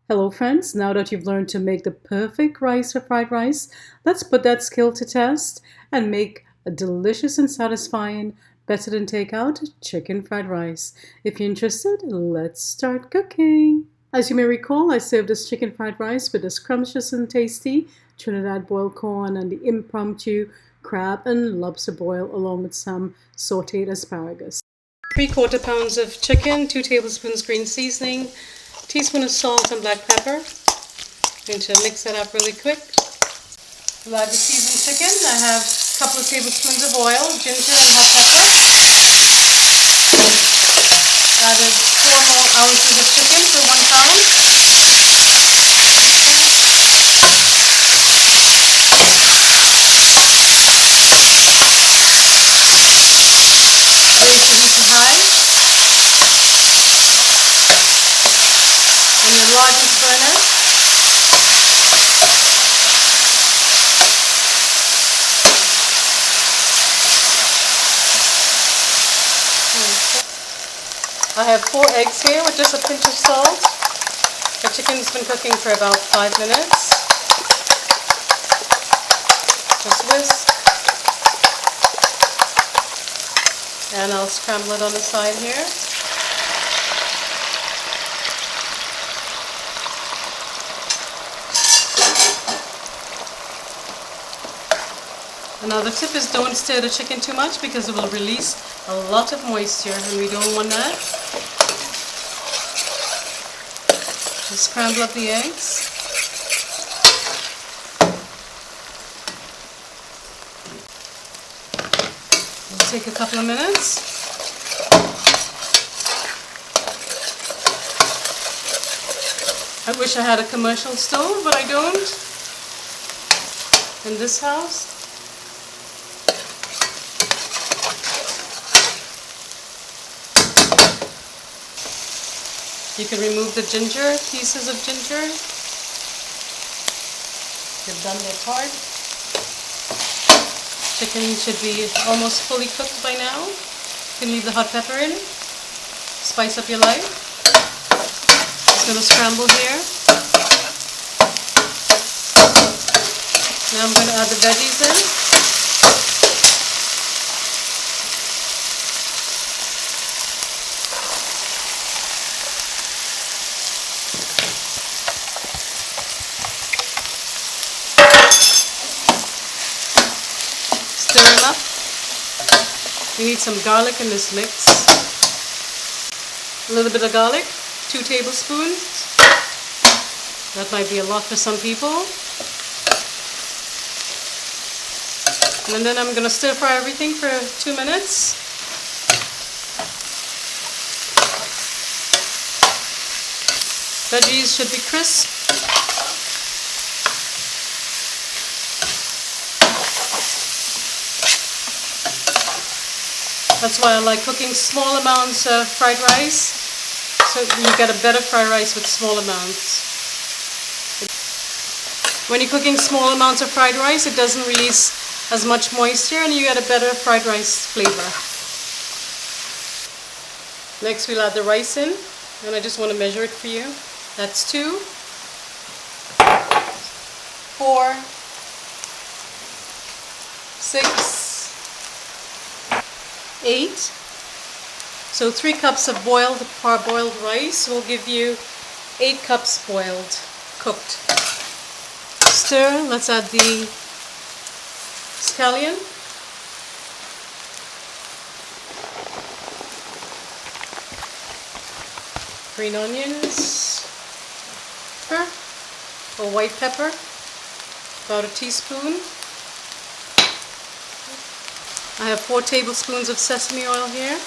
Hello friends, now that you've learned to make the perfect rice for fried rice, let's put that skill to test and make a delicious and satisfying, better than takeout, chicken fried rice. If you're interested, let's start cooking. As you may recall, I served this chicken fried rice with the scrumptious and tasty Trinidad boiled corn and the impromptu crab and lobster boil along with some sauteed asparagus. 3/4 pounds of chicken, 2 tablespoons green seasoning, teaspoon of salt and black pepper. I'm going to mix that up really quick. We'll add the seasoned chicken. I have a couple of tablespoons of oil, ginger and hot pepper. Added 4 more ounces of chicken for 1 pound. Raise the heat to high. On your largest burner. I have 4 eggs here with just a pinch of salt. The chicken's been cooking for about 5 minutes. Just whisk. And I'll scramble it on the side here. Another tip is don't stir the chicken too much because it will release a lot of moisture and we don't want that. Just scramble up the eggs. It'll take a couple of minutes. I wish I had a commercial stove, but I don't in this house. You can remove the ginger, pieces of ginger. You've done that part. Chicken should be almost fully cooked by now. You can leave the hot pepper in. Spice up your life. Just going to scramble here. Now I'm going to add the veggies in. Stir them up. You need some garlic in this mix. A little bit of garlic, 2 tablespoons. That might be a lot for some people. And then I'm going to stir fry everything for 2 minutes. Veggies should be crisp. That's why I like cooking small amounts of fried rice, so you get a better fried rice with small amounts. When you're cooking small amounts of fried rice, it doesn't release as much moisture and you get a better fried rice flavor. Next we'll add the rice in, and I just want to measure it for you. That's 2, 4, 6, 8. So 3 cups of parboiled rice will give you 8 cups boiled, cooked. Stir. Let's add the scallion. Green onions. Pepper. Or white pepper. About a teaspoon. I have 4 tablespoons of sesame oil here.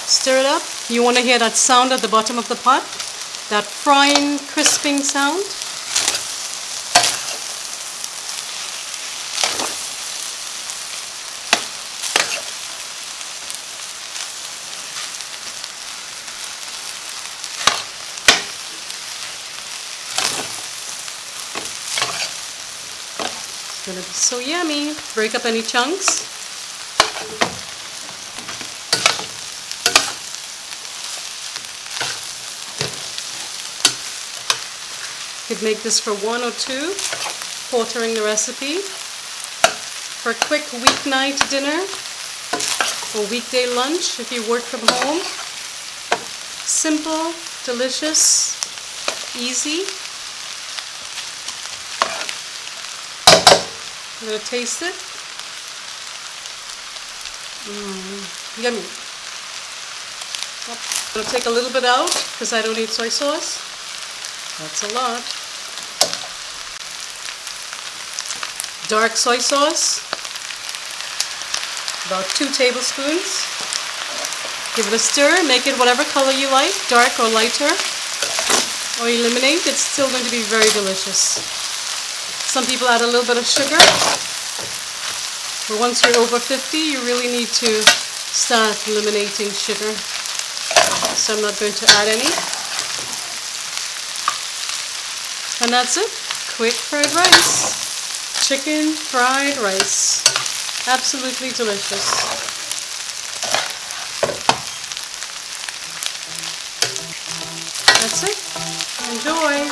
Stir it up. You want to hear that sound at the bottom of the pot, that frying, crisping sound. gonna be so yummy. Break up any chunks. You could make this for one or two, quartering the recipe. For a quick weeknight dinner or weekday lunch if you work from home. Simple, delicious, easy. I'm going to taste it. Yummy. I'm going to take a little bit out because I don't eat soy sauce. That's a lot. Dark soy sauce, about 2 tablespoons. Give it a stir, make it whatever color you like, dark or lighter, or eliminate. It's still going to be very delicious. Some people add a little bit of sugar, but once you're over 50, you really need to start eliminating sugar. So I'm not going to add any. And that's it. Quick fried rice. Chicken fried rice. Absolutely delicious. That's it. Enjoy.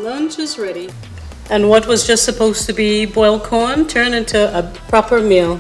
Lunch is ready. And what was just supposed to be boiled corn turned into a proper meal.